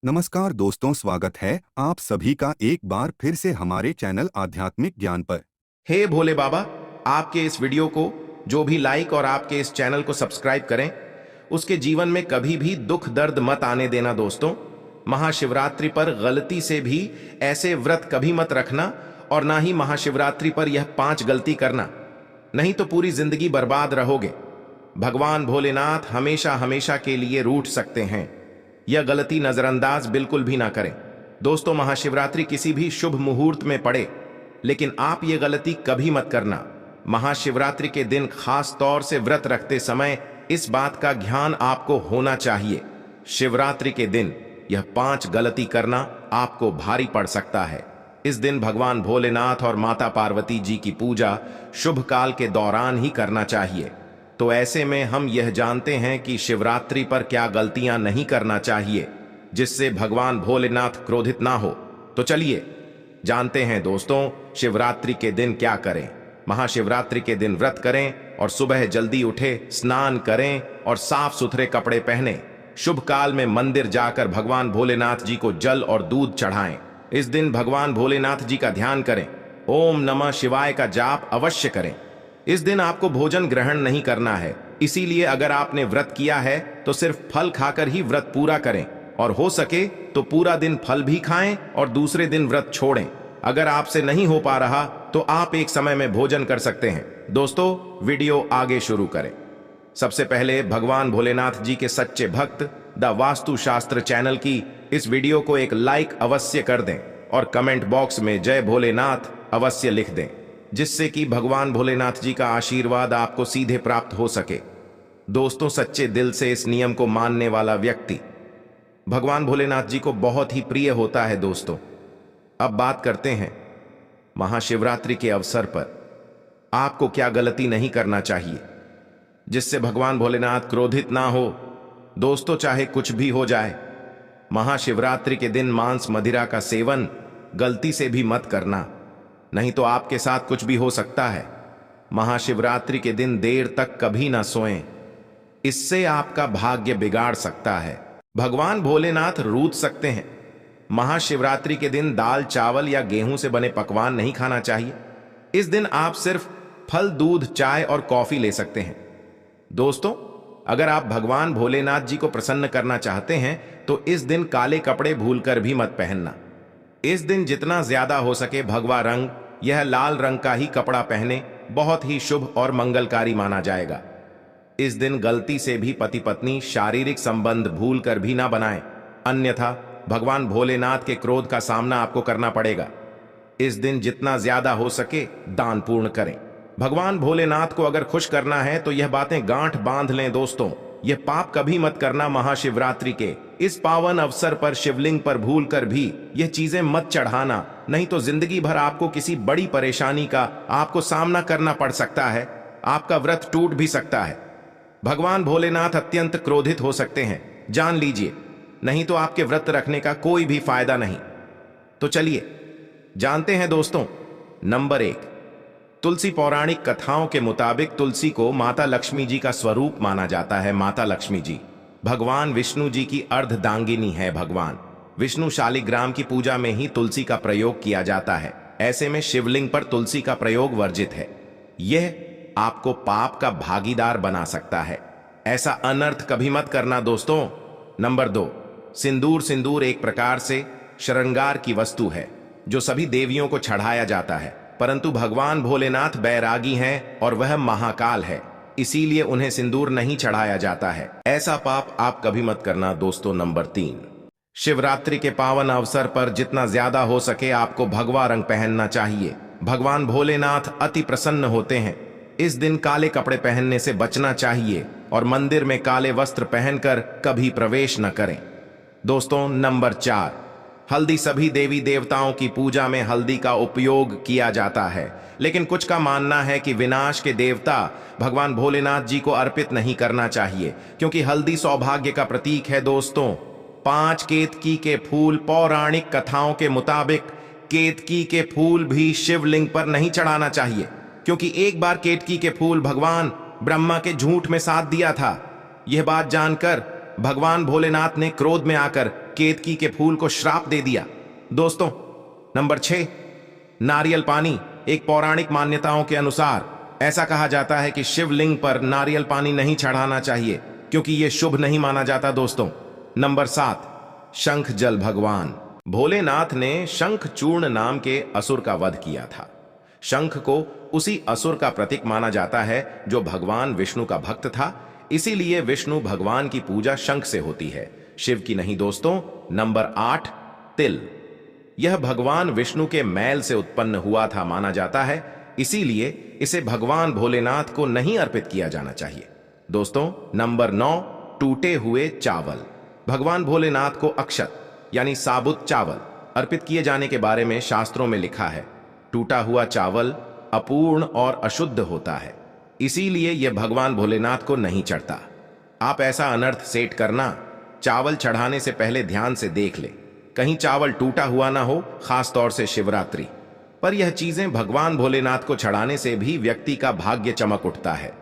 नमस्कार दोस्तों, स्वागत है आप सभी का एक बार फिर से हमारे चैनल आध्यात्मिक ज्ञान पर। हे भोले बाबा, आपके इस वीडियो को जो भी लाइक और आपके इस चैनल को सब्सक्राइब करें, उसके जीवन में कभी भी दुख दर्द मत आने देना। दोस्तों, महाशिवरात्रि पर गलती से भी ऐसे व्रत कभी मत रखना और ना ही महाशिवरात्रि पर यह 5 गलती करना, नहीं तो पूरी जिंदगी बर्बाद रहोगे। भगवान भोलेनाथ हमेशा हमेशा के लिए रूठ सकते हैं। यह गलती नजरअंदाज बिल्कुल भी ना करें। दोस्तों, महाशिवरात्रि किसी भी शुभ मुहूर्त में पड़े, लेकिन आप ये गलती कभी मत करना। महाशिवरात्रि के दिन खास तौर से व्रत रखते समय इस बात का ध्यान आपको होना चाहिए। शिवरात्रि के दिन यह 5 गलती करना आपको भारी पड़ सकता है। इस दिन भगवान भोलेनाथ और माता पार्वती जी की पूजा शुभ काल के दौरान ही करना चाहिए। तो ऐसे में हम यह जानते हैं कि शिवरात्रि पर क्या गलतियां नहीं करना चाहिए जिससे भगवान भोलेनाथ क्रोधित ना हो। तो चलिए जानते हैं दोस्तों, शिवरात्रि के दिन क्या करें। महाशिवरात्रि के दिन व्रत करें और सुबह जल्दी उठे, स्नान करें और साफ सुथरे कपड़े पहने। शुभ काल में मंदिर जाकर भगवान भोलेनाथ जी को जल और दूध चढ़ाएं। इस दिन भगवान भोलेनाथ जी का ध्यान करें। ओम नमः शिवाय का जाप अवश्य करें। इस दिन आपको भोजन ग्रहण नहीं करना है, इसीलिए अगर आपने व्रत किया है तो सिर्फ फल खाकर ही व्रत पूरा करें और हो सके तो पूरा दिन फल भी खाएं और दूसरे दिन व्रत छोड़ें। अगर आपसे नहीं हो पा रहा तो आप एक समय में भोजन कर सकते हैं। दोस्तों, वीडियो आगे शुरू करें। सबसे पहले भगवान भोलेनाथ जी के सच्चे भक्त द वास्तु शास्त्र चैनल की इस वीडियो को एक लाइक अवश्य कर दें और कमेंट बॉक्स में जय भोलेनाथ अवश्य लिख दें, जिससे कि भगवान भोलेनाथ जी का आशीर्वाद आपको सीधे प्राप्त हो सके। दोस्तों, सच्चे दिल से इस नियम को मानने वाला व्यक्ति भगवान भोलेनाथ जी को बहुत ही प्रिय होता है। दोस्तों, अब बात करते हैं महाशिवरात्रि के अवसर पर आपको क्या गलती नहीं करना चाहिए जिससे भगवान भोलेनाथ क्रोधित ना हो। दोस्तों, चाहे कुछ भी हो जाए, महाशिवरात्रि के दिन मांस मदिरा का सेवन गलती से भी मत करना, नहीं तो आपके साथ कुछ भी हो सकता है। महाशिवरात्रि के दिन देर तक कभी ना सोएं, इससे आपका भाग्य बिगाड़ सकता है। भगवान भोलेनाथ रूठ सकते हैं। महाशिवरात्रि के दिन दाल चावल या गेहूं से बने पकवान नहीं खाना चाहिए। इस दिन आप सिर्फ फल, दूध, चाय और कॉफी ले सकते हैं। दोस्तों, अगर आप भगवान भोलेनाथ जी को प्रसन्न करना चाहते हैं तो इस दिन काले कपड़े भूलकर भी मत पहनना। इस दिन जितना ज्यादा हो सके भगवा रंग, यह लाल रंग का ही कपड़ा पहने, बहुत ही शुभ और मंगलकारी माना जाएगा। इस दिन गलती से भी पति पत्नी शारीरिक संबंध भूलकर भी ना बनाएं, अन्यथा भगवान भोलेनाथ के क्रोध का सामना आपको करना पड़ेगा। इस दिन जितना ज्यादा हो सके दान पूर्ण करें। भगवान भोलेनाथ को अगर खुश करना है तो यह बातें गांठ बांध लें। दोस्तों, यह पाप कभी मत करना। महाशिवरात्रि के इस पावन अवसर पर शिवलिंग पर भूलकर भी यह चीजें मत चढ़ाना, नहीं तो जिंदगी भर आपको किसी बड़ी परेशानी का आपको सामना करना पड़ सकता है। आपका व्रत टूट भी सकता है। भगवान भोलेनाथ अत्यंत क्रोधित हो सकते हैं, जान लीजिए, नहीं तो आपके व्रत रखने का कोई भी फायदा नहीं। तो चलिए जानते हैं दोस्तों। नंबर 1, तुलसी। पौराणिक कथाओं के मुताबिक तुलसी को माता लक्ष्मी जी का स्वरूप माना जाता है। माता लक्ष्मी जी भगवान विष्णु जी की अर्धदांगिनी है। भगवान विष्णु शालिग्राम की पूजा में ही तुलसी का प्रयोग किया जाता है। ऐसे में शिवलिंग पर तुलसी का प्रयोग वर्जित है। यह आपको पाप का भागीदार बना सकता है। ऐसा अनर्थ कभी मत करना। दोस्तों, नंबर 2, सिंदूर। सिंदूर एक प्रकार से श्रृंगार की वस्तु है जो सभी देवियों को चढ़ाया जाता है, परंतु भगवान भोलेनाथ बैरागी हैं और वह महाकाल है, इसीलिए उन्हें सिंदूर नहीं चढ़ाया जाता है। ऐसा पाप आप कभी मत करना। दोस्तों, नंबर 3, शिवरात्रि के पावन अवसर पर जितना ज्यादा हो सके आपको भगवा रंग पहनना चाहिए। भगवान भोलेनाथ अति प्रसन्न होते हैं। इस दिन काले कपड़े पहनने से बचना चाहिए और मंदिर में काले वस्त्र पहनकर कभी प्रवेश न करें। दोस्तों, नंबर 4, हल्दी। सभी देवी देवताओं की पूजा में हल्दी का उपयोग किया जाता है, लेकिन कुछ का मानना है कि विनाश के देवता भगवान भोलेनाथ जी को अर्पित नहीं करना चाहिए, क्योंकि हल्दी सौभाग्य का प्रतीक है। दोस्तों, 5 केतकी के फूल। पौराणिक कथाओं के मुताबिक केतकी के फूल भी शिवलिंग पर नहीं चढ़ाना चाहिए, क्योंकि एक बार केतकी के फूल भगवान ब्रह्मा के झूठ में साथ दिया था। यह बात जानकर भगवान भोलेनाथ ने क्रोध में आकर केतकी के फूल को श्राप दे दिया। दोस्तों, नंबर 6, नारियल पानी। एक पौराणिक मान्यताओं के अनुसार ऐसा कहा जाता है कि शिवलिंग पर नारियल पानी नहीं चढ़ाना चाहिए क्योंकि यह शुभ नहीं माना जाता। दोस्तों, नंबर 7, शंख जल। भगवान भोलेनाथ ने शंख चूर्ण नाम के असुर का वध किया था। शंख को उसी असुर का प्रतीक माना जाता है जो भगवान विष्णु का भक्त था, इसीलिए विष्णु भगवान की पूजा शंख से होती है, शिव की नहीं। दोस्तों, नंबर 8, तिल। यह भगवान विष्णु के मैल से उत्पन्न हुआ था माना जाता है, इसीलिए इसे भगवान भोलेनाथ को नहीं अर्पित किया जाना चाहिए। दोस्तों, नंबर 9, टूटे हुए चावल। भगवान भोलेनाथ को अक्षत यानी साबुत चावल अर्पित किए जाने के बारे में शास्त्रों में लिखा है। टूटा हुआ चावल अपूर्ण और अशुद्ध होता है, इसीलिए यह भगवान भोलेनाथ को नहीं चढ़ता। आप ऐसा अनर्थ सेट करना, चावल चढ़ाने से पहले ध्यान से देख ले, कहीं चावल टूटा हुआ ना हो, खास तौर से शिवरात्रि पर। यह चीजें भगवान भोलेनाथ को चढ़ाने से भी व्यक्ति का भाग्य चमक उठता है।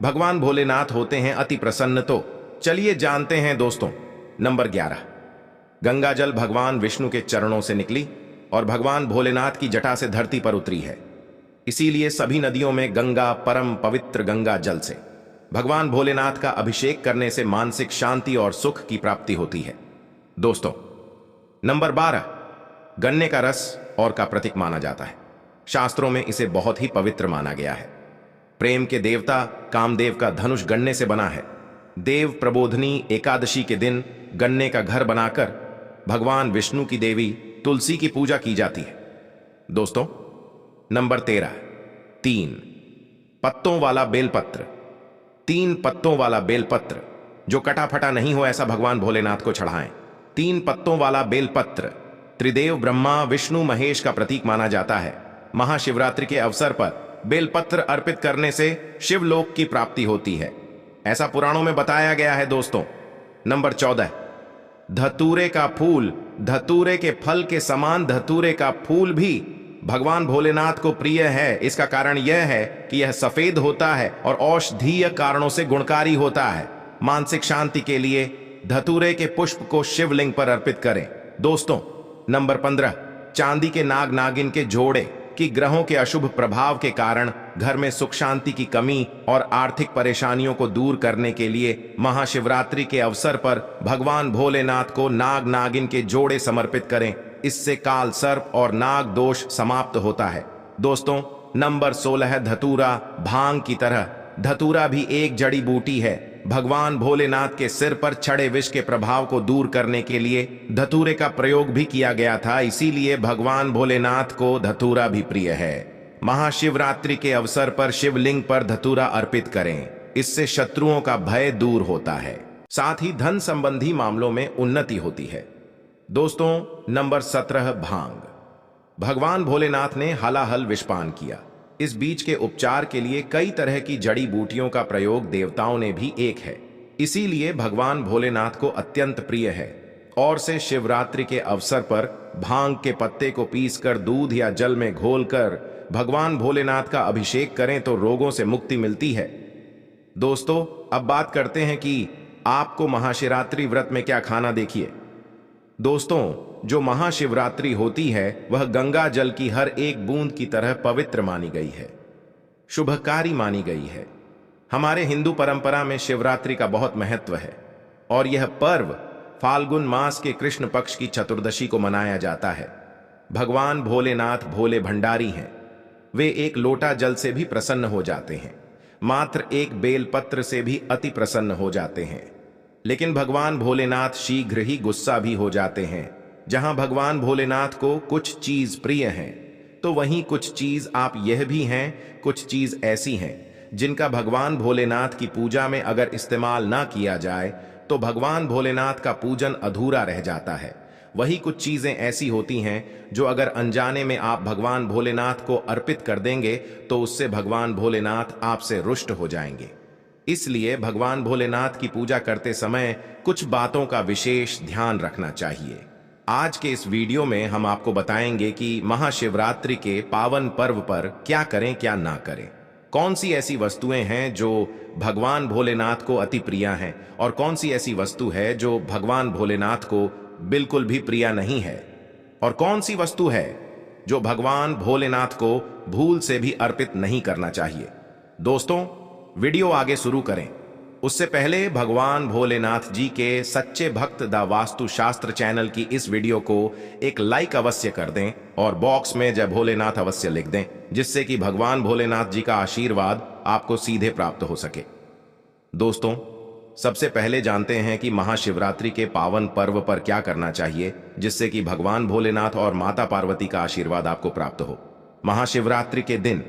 भगवान भोलेनाथ होते हैं अति प्रसन्न। तो चलिए जानते हैं दोस्तों, नंबर 11, गंगा जल। भगवान विष्णु के चरणों से निकली और भगवान भोलेनाथ की जटा से धरती पर उतरी है, इसीलिए सभी नदियों में गंगा, परम पवित्र गंगा जल से भगवान भोलेनाथ का अभिषेक करने से मानसिक शांति और सुख की प्राप्ति होती है। दोस्तों, नंबर 12, गन्ने का रस और का प्रतीक माना जाता है। शास्त्रों में इसे बहुत ही पवित्र माना गया है। प्रेम के देवता कामदेव का धनुष गन्ने से बना है। देव प्रबोधनी एकादशी के दिन गन्ने का घर बनाकर भगवान विष्णु की देवी तुलसी की पूजा की जाती है। दोस्तों, नंबर 13, 3 पत्तों वाला बेलपत्र। 3 पत्तों वाला बेलपत्र जो कटा फटा नहीं हो, ऐसा भगवान भोलेनाथ को चढ़ाएं। 3 पत्तों वाला बेलपत्र त्रिदेव ब्रह्मा विष्णु महेश का प्रतीक माना जाता है। महाशिवरात्रि के अवसर पर बेलपत्र अर्पित करने से शिवलोक की प्राप्ति होती है, ऐसा पुराणों में बताया गया है। दोस्तों, नंबर 14, धतूरे का फूल। धतूरे के फल के समान धतूरे का फूल भी भगवान भोलेनाथ को प्रिय है। इसका कारण यह है कि यह सफेद होता है और औषधीय कारणों से गुणकारी होता है। मानसिक शांति के लिए धतूरे के पुष्प को शिवलिंग पर अर्पित करें। दोस्तों, नंबर 15, चांदी के नाग नागिन के जोड़े। कि ग्रहों के अशुभ प्रभाव के कारण घर में सुख शांति की कमी और आर्थिक परेशानियों को दूर करने के लिए महाशिवरात्रि के अवसर पर भगवान भोलेनाथ को नाग नागिन के जोड़े समर्पित करें। इससे काल सर्प और नाग दोष समाप्त होता है। दोस्तों, नंबर 16, धतूरा। भांग की तरह धतूरा भी एक जड़ी बूटी है। भगवान भोलेनाथ के सिर पर चढ़े विष के प्रभाव को दूर करने के लिए धतूरे का प्रयोग भी किया गया था, इसीलिए भगवान भोलेनाथ को धतूरा भी प्रिय है। महाशिवरात्रि के अवसर पर शिवलिंग पर धतूरा अर्पित करें, इससे शत्रुओं का भय दूर होता है, साथ ही धन संबंधी मामलों में उन्नति होती है। दोस्तों, नंबर 17, भांग। भगवान भोलेनाथ ने हलाहल विषपान किया। इस बीज के उपचार के लिए कई तरह की जड़ी बूटियों का प्रयोग देवताओं ने भी एक है, इसीलिए भगवान भोलेनाथ को अत्यंत प्रिय है। और से शिवरात्रि के अवसर पर भांग के पत्ते को पीसकर दूध या जल में घोलकर भगवान भोलेनाथ का अभिषेक करें तो रोगों से मुक्ति मिलती है। दोस्तों, अब बात करते हैं कि आपको महाशिवरात्रि व्रत में क्या खाना। देखिए दोस्तों, जो महाशिवरात्रि होती है वह गंगा जल की हर एक बूंद की तरह पवित्र मानी गई है, शुभकारी मानी गई है। हमारे हिंदू परंपरा में शिवरात्रि का बहुत महत्व है और यह पर्व फाल्गुन मास के कृष्ण पक्ष की चतुर्दशी को मनाया जाता है। भगवान भोलेनाथ भोले भंडारी हैं। वे एक लोटा जल से भी प्रसन्न हो जाते हैं, मात्र एक बेलपत्र से भी अति प्रसन्न हो जाते हैं। लेकिन भगवान भोलेनाथ शीघ्र ही गुस्सा भी हो जाते हैं। जहां भगवान भोलेनाथ को कुछ चीज प्रिय हैं, तो वहीं कुछ चीज आप यह भी हैं, कुछ चीज ऐसी हैं जिनका भगवान भोलेनाथ की पूजा में अगर इस्तेमाल ना किया जाए तो भगवान भोलेनाथ का पूजन अधूरा रह जाता है। वही कुछ चीजें ऐसी होती हैं जो अगर अनजाने में आप भगवान भोलेनाथ को अर्पित कर देंगे तो उससे भगवान भोलेनाथ आपसे रुष्ट हो जाएंगे। इसलिए भगवान भोलेनाथ की पूजा करते समय कुछ बातों का विशेष ध्यान रखना चाहिए। आज के इस वीडियो में हम आपको बताएंगे कि महाशिवरात्रि के पावन पर्व पर क्या करें क्या ना करें, कौन सी ऐसी वस्तुएं हैं जो भगवान भोलेनाथ को अति प्रिय हैं और कौन सी ऐसी वस्तु है जो भगवान भोलेनाथ को बिल्कुल भी प्रिय नहीं है? और कौन सी वस्तु है जो भगवान भोलेनाथ को भूल से भी अर्पित नहीं करना चाहिए? दोस्तों, वीडियो आगे शुरू करें उससे पहले भगवान भोलेनाथ जी के सच्चे भक्त द वास्तुशास्त्र चैनल की इस वीडियो को एक लाइक अवश्य कर दें और बॉक्स में जय भोलेनाथ अवश्य लिख दें, जिससे कि भगवान भोलेनाथ जी का आशीर्वाद आपको सीधे प्राप्त हो सके। दोस्तों, सबसे पहले जानते हैं कि महाशिवरात्रि के पावन पर्व पर क्या करना चाहिए जिससे कि भगवान भोलेनाथ और माता पार्वती का आशीर्वाद आपको प्राप्त हो। महाशिवरात्रि के दिन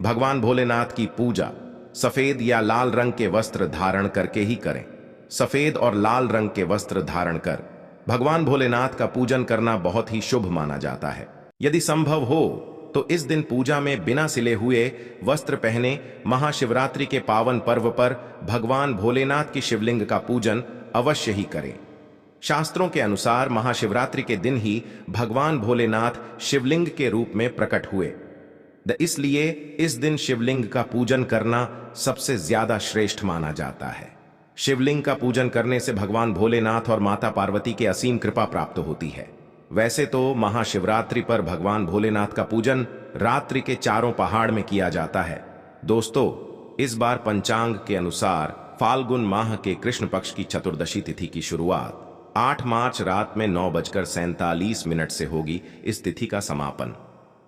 भगवान भोलेनाथ की पूजा सफेद या लाल रंग के वस्त्र धारण करके ही करें। सफेद और लाल रंग के वस्त्र धारण कर भगवान भोलेनाथ का पूजन करना बहुत ही शुभ माना जाता है। यदि संभव हो तो इस दिन पूजा में बिना सिले हुए वस्त्र पहने महाशिवरात्रि के पावन पर्व पर भगवान भोलेनाथ की शिवलिंग का पूजन अवश्य ही करें। शास्त्रों के अनुसार महाशिवरात्रि के दिन ही भगवान भोलेनाथ शिवलिंग के रूप में प्रकट हुए। इसलिए इस दिन शिवलिंग का पूजन करना सबसे ज्यादा श्रेष्ठ माना जाता है। शिवलिंग का पूजन करने से भगवान भोलेनाथ और माता पार्वती के असीम कृपा प्राप्त होती है। वैसे तो महाशिवरात्रि पर भगवान भोलेनाथ का पूजन रात्रि के चारों पहाड़ में किया जाता है। दोस्तों, इस बार पंचांग के अनुसार फाल्गुन माह के कृष्ण पक्ष की चतुर्दशी तिथि की शुरुआत 8 मार्च रात में 9:47 से होगी। इस तिथि का समापन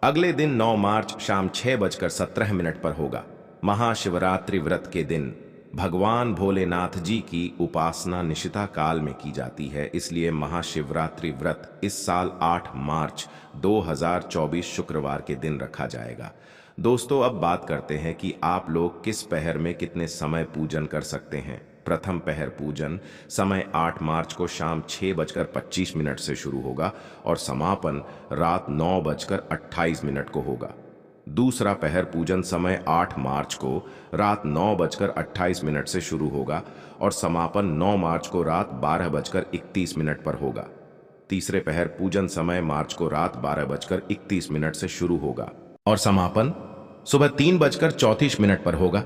अगले दिन 9 मार्च शाम 6:17 पर होगा। महाशिवरात्रि व्रत के दिन भगवान भोलेनाथ जी की उपासना निशिता काल में की जाती है, इसलिए महाशिवरात्रि व्रत इस साल 8 मार्च 2024 शुक्रवार के दिन रखा जाएगा। दोस्तों, अब बात करते हैं कि आप लोग किस पहर में कितने समय पूजन कर सकते हैं। प्रथम पहर पूजन समय 8 मार्च को शाम 6:25 से शुरू होगा और समापन रात 9:28 को होगा। दूसरा पहर पूजन समय 8 मार्च को रात 9:28 से शुरू होगा और समापन 9 मार्च को रात 12:31 पर होगा। तीसरे पहर पूजन समय मार्च को रात 12:31 से शुरू होगा और समापन सुबह 3:34 पर होगा।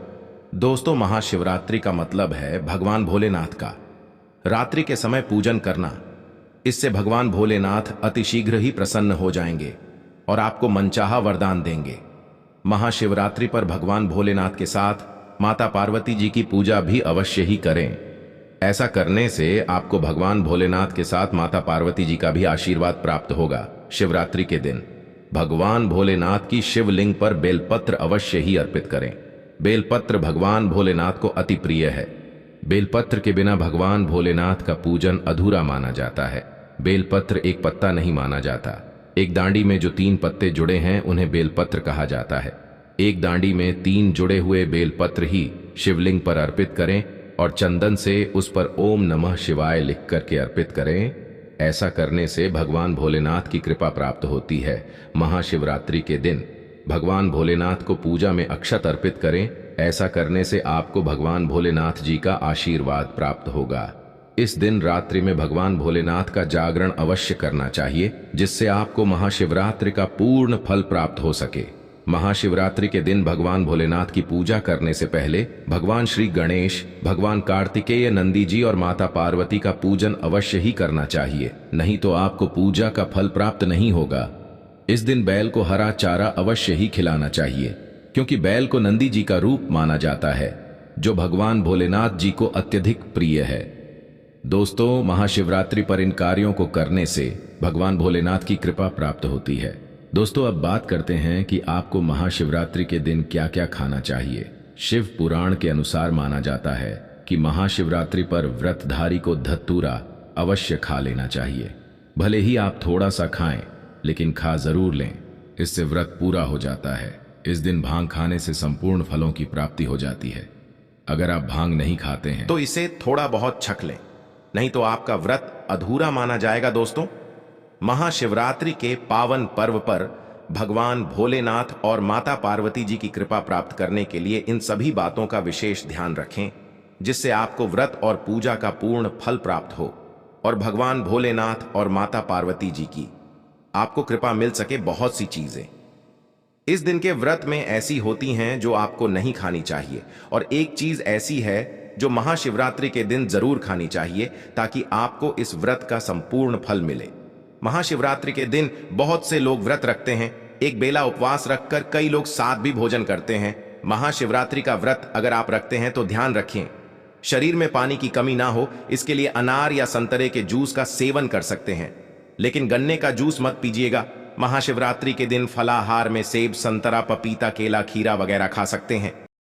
दोस्तों, महाशिवरात्रि का मतलब है भगवान भोलेनाथ का रात्रि के समय पूजन करना। इससे भगवान भोलेनाथ अतिशीघ्र ही प्रसन्न हो जाएंगे और आपको मनचाहा वरदान देंगे। महाशिवरात्रि पर भगवान भोलेनाथ के साथ माता पार्वती जी की पूजा भी अवश्य ही करें। ऐसा करने से आपको भगवान भोलेनाथ के साथ माता पार्वती जी का भी आशीर्वाद प्राप्त होगा। शिवरात्रि के दिन भगवान भोलेनाथ की शिवलिंग पर बेलपत्र अवश्य ही अर्पित करें। बेलपत्र भगवान भोलेनाथ को अति प्रिय है। बेलपत्र के बिना भगवान भोलेनाथ का पूजन अधूरा माना जाता है। बेलपत्र एक पत्ता नहीं माना जाता। एक डांडी में जो 3 पत्ते जुड़े हैं उन्हें बेलपत्र कहा जाता है। एक डांडी में 3 जुड़े हुए बेलपत्र ही शिवलिंग पर अर्पित करें और चंदन से उस पर ओम नमः शिवाय लिख करके अर्पित करें। ऐसा करने से भगवान भोलेनाथ की कृपा प्राप्त होती है। महाशिवरात्रि के दिन भगवान भोलेनाथ को पूजा में अक्षत अर्पित करें। ऐसा करने से आपको भगवान भोलेनाथ जी का आशीर्वाद प्राप्त होगा। इस दिन रात्रि में भगवान भोलेनाथ का जागरण अवश्य करना चाहिए, जिससे आपको महाशिवरात्रि का पूर्ण फल प्राप्त हो सके। महाशिवरात्रि के दिन भगवान भोलेनाथ की पूजा करने से पहले भगवान श्री गणेश, भगवान कार्तिकेय, नंदी जी और माता पार्वती का पूजन अवश्य ही करना चाहिए, नहीं तो आपको पूजा का फल प्राप्त नहीं होगा। इस दिन बैल को हरा चारा अवश्य ही खिलाना चाहिए, क्योंकि बैल को नंदी जी का रूप माना जाता है, जो भगवान भोलेनाथ जी को अत्यधिक प्रिय है। दोस्तों, महाशिवरात्रि पर इन कार्यों को करने से भगवान भोलेनाथ की कृपा प्राप्त होती है। दोस्तों, अब बात करते हैं कि आपको महाशिवरात्रि के दिन क्या क्या खाना चाहिए। शिव पुराण के अनुसार माना जाता है कि महाशिवरात्रि पर व्रतधारी को धतूरा अवश्य खा लेना चाहिए। भले ही आप थोड़ा सा खाएं, लेकिन खा जरूर लें, इससे व्रत पूरा हो जाता है। इस दिन भांग खाने से संपूर्ण फलों की प्राप्ति हो जाती है। अगर आप भांग नहीं खाते हैं तो इसे थोड़ा बहुत छक लें, नहीं तो आपका व्रत अधूरा माना जाएगा। दोस्तों, महाशिवरात्रि के पावन पर्व पर भगवान भोलेनाथ और माता पार्वती जी की कृपा प्राप्त करने के लिए इन सभी बातों का विशेष ध्यान रखें, जिससे आपको व्रत और पूजा का पूर्ण फल प्राप्त हो और भगवान भोलेनाथ और माता पार्वती जी की आपको कृपा मिल सके। बहुत सी चीजें इस दिन के व्रत में ऐसी होती हैं जो आपको नहीं खानी चाहिए, और एक चीज ऐसी है जो महाशिवरात्रि के दिन जरूर खानी चाहिए ताकि आपको इस व्रत का संपूर्ण फल मिले। महाशिवरात्रि के दिन बहुत से लोग व्रत रखते हैं। एक बेला उपवास रखकर कई लोग साथ भी भोजन करते हैं। महाशिवरात्रि का व्रत अगर आप रखते हैं तो ध्यान रखें, शरीर में पानी की कमी ना हो, इसके लिए अनार या संतरे के जूस का सेवन कर सकते हैं, लेकिन गन्ने का जूस मत पीजिएगा। महाशिवरात्रि के दिन फलाहार में सेब, संतरा, पपीता, केला, खीरा वगैरह खा सकते हैं।